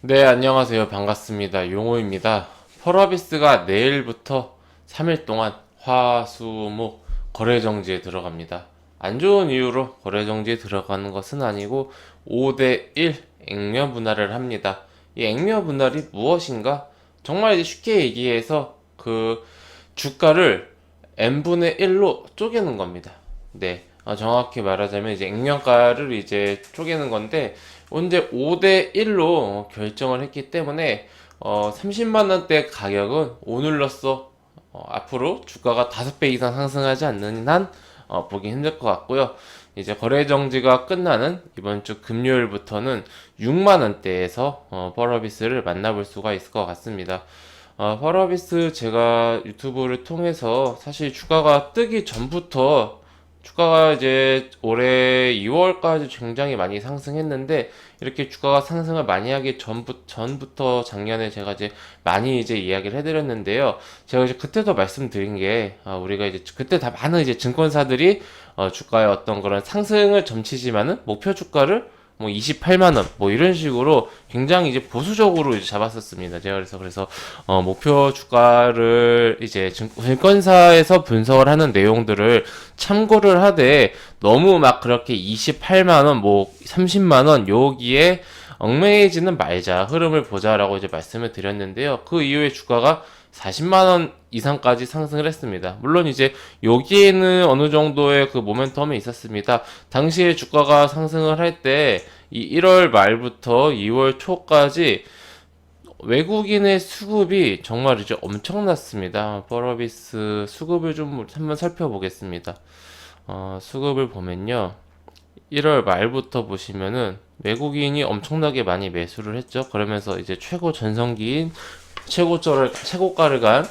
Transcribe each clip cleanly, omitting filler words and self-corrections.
네, 안녕하세요. 반갑습니다. 용호입니다. 펄어비스가 내일부터 3일 동안 화, 수, 목 거래 정지에 들어갑니다. 안 좋은 이유로 거래 정지에 들어가는 것은 아니고 5대1 액면 분할을 합니다. 이 액면 분할이 무엇인가? 정말 이제 쉽게 얘기해서 그 주가를 n분의 1로 쪼개는 겁니다. 네, 정확히 말하자면 이제 액면가를 이제 쪼개는 건데 언제 5대 1로 결정을 했기 때문에 30만 원대 가격은 오늘로써 앞으로 주가가 5배 이상 상승하지 않는 한 보기 힘들 것 같고요. 이제 거래 정지가 끝나는 이번 주 금요일부터는 6만 원대에서 펄어비스를 만나볼 수가 있을 것 같습니다. 펄어비스 제가 유튜브를 통해서 사실 주가가 뜨기 전부터 주가가 이제 올해 2월까지 굉장히 많이 상승했는데 이렇게 주가가 상승을 많이 하기 전부터 작년에 제가 이제 많이 이제 이야기를 해드렸는데요. 제가 이제 그때도 말씀드린 게 우리가 이제 그때 다 많은 이제 증권사들이 주가의 어떤 그런 상승을 점치지만은 목표 주가를 뭐 28만 원, 뭐 이런 식으로 굉장히 이제 보수적으로 이제 잡았었습니다. 제가 그래서 목표 주가를 이제 증권사에서 분석을 하는 내용들을 참고를 하되 너무 막 그렇게 28만 원, 뭐 30만 원 여기에 얽매이지는 말자, 흐름을 보자라고 이제 말씀을 드렸는데요. 그 이후에 주가가 40만 원 이상까지 상승을 했습니다. 물론 이제 여기에는 어느 정도의 그 모멘텀이 있었습니다. 당시에 주가가 상승을 할 때 이 1월 말부터 2월 초까지 외국인의 수급이 정말 이제 엄청났습니다. 펄어비스 수급을 좀 한번 살펴보겠습니다. 수급을 보면요. 1월 말부터 보시면은 외국인이 엄청나게 많이 매수를 했죠. 그러면서 이제 최고 전성기인 최고가를 간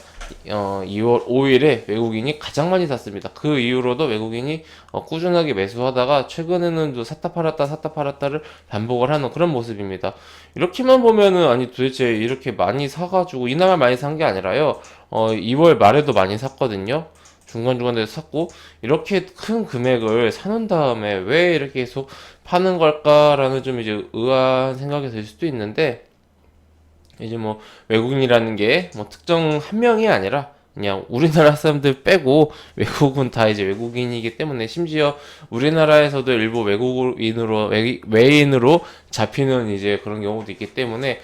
2월 5일에 외국인이 가장 많이 샀습니다. 그 이후로도 외국인이 꾸준하게 매수하다가 최근에는 또 샀다 팔았다를 반복을 하는 그런 모습입니다. 이렇게만 보면은 아니 도대체 이렇게 많이 사가지고 이나마 많이 산 게 아니라요. 2월 말에도 많이 샀거든요. 중간중간에 샀고 이렇게 큰 금액을 사놓은 다음에 왜 이렇게 계속 파는 걸까라는 좀 이제 의아한 생각이 들 수도 있는데 이제 뭐 외국인이라는 게 뭐 특정 한 명이 아니라 그냥 우리나라 사람들 빼고 외국은 다 이제 외국인이기 때문에 심지어 우리나라에서도 일부 외인으로 잡히는 이제 그런 경우도 있기 때문에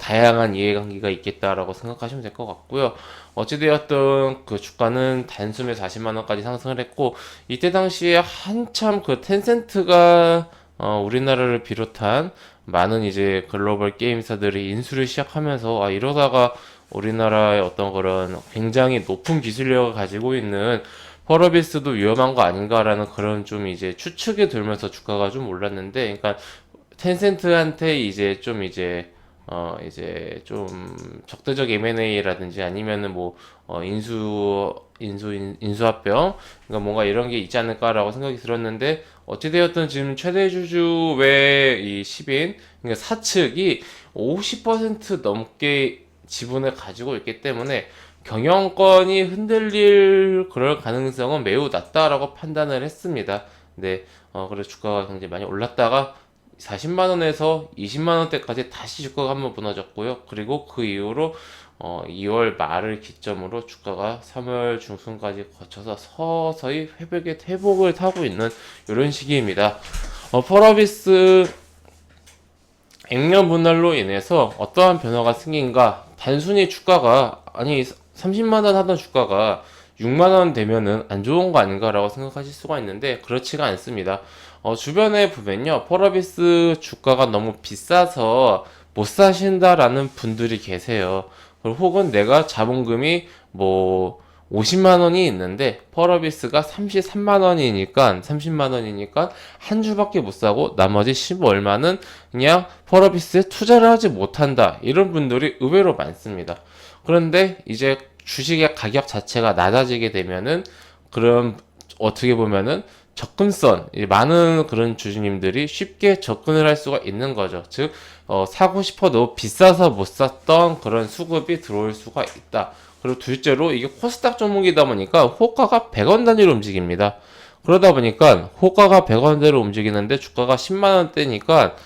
다양한 이해관계가 있겠다라고 생각하시면 될 것 같고요. 어찌되었든 그 주가는 단숨에 40만 원까지 상승을 했고 이때 당시에 한참 그 텐센트가 우리나라를 비롯한 많은 이제 글로벌 게임사들이 인수를 시작하면서 이러다가 우리나라의 어떤 그런 굉장히 높은 기술력을 가지고 있는 펄어비스도 위험한 거 아닌가라는 그런 좀 이제 추측이 들면서 주가가 좀 올랐는데, 그러니까 텐센트한테 이제 좀 적대적 M&A라든지 아니면은 뭐 인수합병, 그러니까 뭔가 이런 게 있지 않을까라고 생각이 들었는데 어찌되었든 지금 최대 주주 외 이 10인, 그러니까 사측이 50% 넘게 지분을 가지고 있기 때문에 경영권이 흔들릴 그럴 가능성은 매우 낮다라고 판단을 했습니다. 네, 그래서 주가가 굉장히 많이 올랐다가 40만원에서 20만원대까지 다시 주가가 한번 무너졌고요. 그리고 그 이후로 2월 말을 기점으로 주가가 3월 중순까지 거쳐서 서서히 회복을 타고 있는 이런 시기입니다. 펄어비스 액면 분할로 인해서 어떠한 변화가 생긴가? 단순히 주가가 30만 원 하던 주가가 6만 원 되면은 안 좋은 거 아닌가라고 생각하실 수가 있는데 그렇지가 않습니다. 주변에 보면요, 펄어비스 주가가 너무 비싸서 못 사신다라는 분들이 계세요. 혹은 내가 자본금이 뭐 50만 원이 있는데 펄어비스가 33만 원이니까 30만 원이니까 한 주밖에 못 사고 나머지 15 얼마는 그냥 펄어비스에 투자를 하지 못한다, 이런 분들이 의외로 많습니다. 그런데 이제 주식의 가격 자체가 낮아지게 되면은 그런 어떻게 보면은 접근성, 많은 그런 주주님들이 쉽게 접근을 할 수가 있는 거죠. 즉 사고 싶어도 비싸서 못 샀던 그런 수급이 들어올 수가 있다. 그리고 둘째로 이게 코스닥 종목이다 보니까 호가가 100원 단위로 움직입니다. 그러다 보니까 호가가 100원대로 움직이는데 주가가 10만 원대니까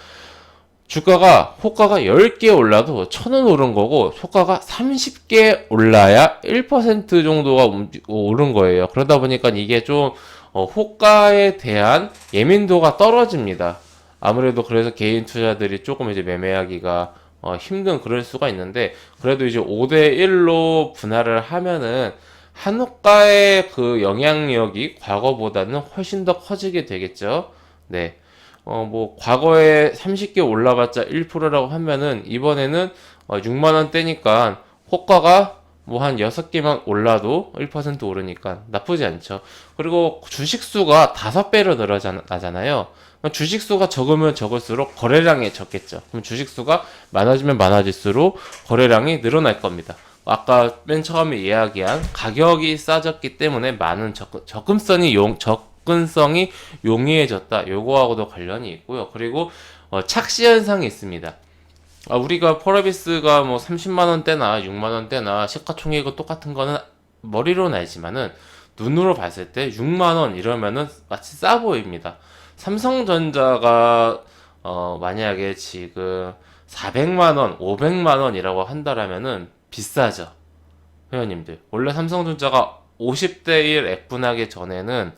주가가 호가가 10개 올라도 1,000원 오른 거고 호가가 30개 올라야 1% 정도가 오른 거예요. 그러다 보니까 이게 좀 호가에 대한 예민도가 떨어집니다. 아무래도 그래서 개인 투자들이 조금 이제 매매하기가 힘든 그럴 수가 있는데, 그래도 이제 5대 1로 분할을 하면은 한호가의 그 영향력이 과거보다는 훨씬 더 커지게 되겠죠. 네. 뭐 과거에 30개 올라봤자 1%라고 하면은 이번에는 6만 원대니까 호가가 뭐 한 6개만 올라도 1% 오르니까 나쁘지 않죠. 그리고 주식수가 5배로 늘어나잖아요. 주식수가 적으면 적을수록 거래량이 적겠죠. 그럼 주식수가 많아지면 많아질수록 거래량이 늘어날 겁니다. 아까 맨 처음에 이야기한 가격이 싸졌기 때문에 많은 접근성이 용이해졌다. 요거하고도 관련이 있고요. 그리고 착시 현상이 있습니다. 우리가 펄어비스가 뭐 30만 원대나 6만 원대나 시가총액은 똑같은 거는 머리로는 알지만은 눈으로 봤을 때 6만 원 이러면은 마치 싸 보입니다. 삼성전자가 만약에 지금 400만 원, 500만 원이라고 한다라면은 비싸죠. 회원님들. 원래 삼성전자가 50대 1 액분하기 전에는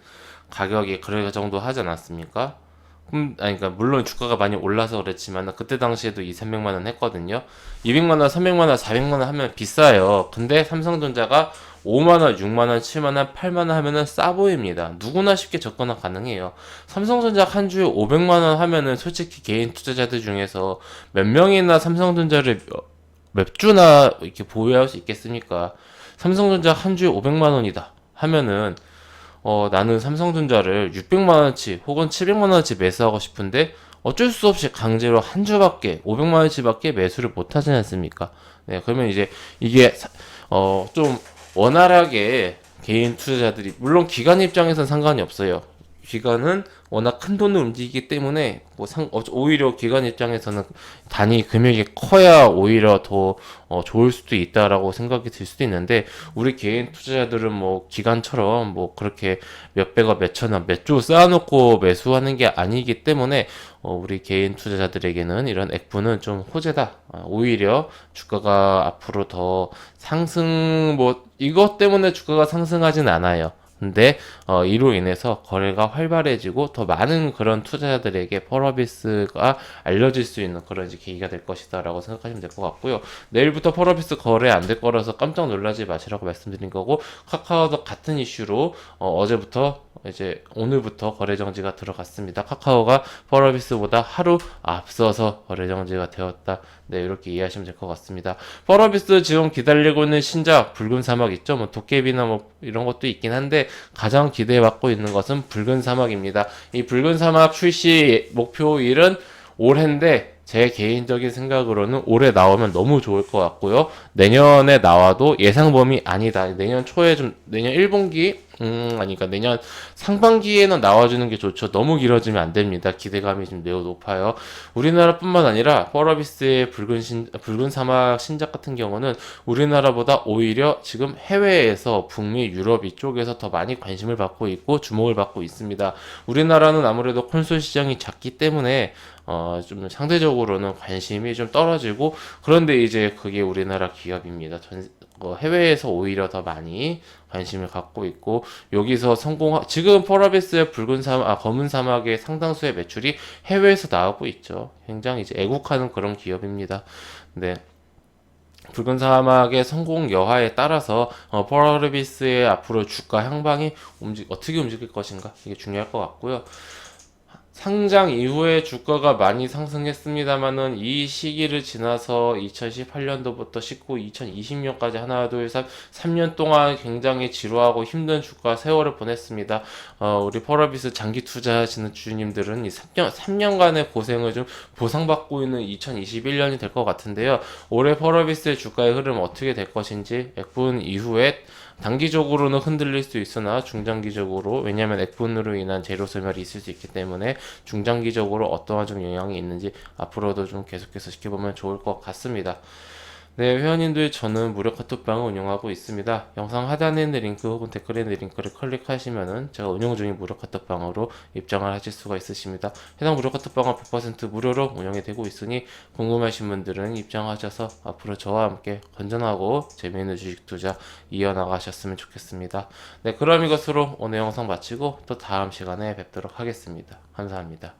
가격이 그럴 정도 하지 않았습니까? 아니, 그러니까 물론 주가가 많이 올라서 그랬지만 그때 당시에도 2, 300만 원 했거든요. 200만 원, 300만 원, 400만 원 하면 비싸요. 근데 삼성전자가 5만 원, 6만 원, 7만 원, 8만 원 하면은 싸 보입니다. 누구나 쉽게 접근은 가능해요. 삼성전자 한 주에 500만 원 하면은 솔직히 개인 투자자들 중에서 몇 명이나 삼성전자를 몇 주나 이렇게 보유할 수 있겠습니까? 삼성전자 한 주에 500만 원이다 하면은 나는 삼성전자를 600만원치 혹은 700만원치 매수하고 싶은데 어쩔 수 없이 강제로 한 주밖에 500만원치밖에 매수를 못 하지 않습니까? 네, 그러면 이제 이게 좀 원활하게 개인 투자자들이, 물론 기관 입장에서는 상관이 없어요. 기관은 워낙 큰 돈을 움직이기 때문에 오히려 기관 입장에서는 단위 금액이 커야 오히려 더 좋을 수도 있다라고 생각이 들 수도 있는데, 우리 개인 투자자들은 뭐 기관처럼 뭐 그렇게 몇백억, 몇천억, 몇 조 쌓아놓고 매수하는 게 아니기 때문에 우리 개인 투자자들에게는 이런 액부는 좀 호재다. 오히려 주가가 앞으로 더 상승, 뭐 이것 때문에 주가가 상승하진 않아요. 근데 이로 인해서 거래가 활발해지고 더 많은 그런 투자자들에게 펄어비스가 알려질 수 있는 그런 이제 계기가 될 것이다라고 생각하시면 될 것 같고요. 내일부터 펄어비스 거래 안 될 거라서 깜짝 놀라지 마시라고 말씀드린 거고, 카카오도 같은 이슈로 어제부터 이제 오늘부터 거래 정지가 들어갔습니다. 카카오가 펄어비스보다 하루 앞서서 거래 정지가 되었다. 네, 이렇게 이해하시면 될 것 같습니다. 펄어비스 지금 기다리고 있는 신작 붉은 사막 있죠? 뭐 도깨비나 뭐 이런 것도 있긴 한데 가장 기대받고 있는 것은 붉은 사막입니다. 이 붉은 사막 출시 목표일은 올해인데 제 개인적인 생각으로는 올해 나오면 너무 좋을 것 같고요. 내년에 나와도 예상 범위 아니다. 내년 초에 내년 1분기 아니까 내년 상반기에는 나와주는 게 좋죠. 너무 길어지면 안 됩니다. 기대감이 좀 매우 높아요. 우리나라뿐만 아니라 펄어비스의 붉은 사막 신작 같은 경우는 우리나라보다 오히려 지금 해외에서 북미, 유럽 이쪽에서 더 많이 관심을 받고 있고 주목을 받고 있습니다. 우리나라는 아무래도 콘솔 시장이 작기 때문에 좀 상대적으로는 관심이 좀 떨어지고, 그런데 이제 그게 우리나라 기업입니다. 해외에서 오히려 더 많이 관심을 갖고 있고, 여기서 지금 펄어비스의 검은 사막의 상당수의 매출이 해외에서 나오고 있죠. 굉장히 이제 애국하는 그런 기업입니다. 네. 붉은 사막의 성공 여하에 따라서 펄어비스의 앞으로 주가 향방이 어떻게 움직일 것인가, 이게 중요할 것 같고요. 상장 이후에 주가가 많이 상승했습니다만은 이 시기를 지나서 2018년도부터 19, 2020년까지 하나, 둘, 3년 동안 굉장히 지루하고 힘든 주가 세월을 보냈습니다. 우리 펄어비스 장기 투자하시는 주주님들은 이 3년간의 고생을 좀 보상받고 있는 2021년이 될 것 같은데요. 올해 펄어비스의 주가의 흐름 어떻게 될 것인지, 액분 이후에 단기적으로는 흔들릴 수 있으나 중장기적으로, 왜냐하면 액분으로 인한 재료 소멸이 있을 수 있기 때문에 중장기적으로 어떠한 좀 영향이 있는지 앞으로도 좀 계속해서 지켜보면 좋을 것 같습니다. 네, 회원님들 저는 무료 카톡방을 운영하고 있습니다. 영상 하단에 있는 링크 혹은 댓글에 있는 링크를 클릭하시면은 제가 운영 중인 무료 카톡방으로 입장을 하실 수가 있으십니다. 해당 무료 카톡방은 100% 무료로 운영이 되고 있으니 궁금하신 분들은 입장하셔서 앞으로 저와 함께 건전하고 재미있는 주식 투자 이어나가셨으면 좋겠습니다. 네, 그럼 이것으로 오늘 영상 마치고 또 다음 시간에 뵙도록 하겠습니다. 감사합니다.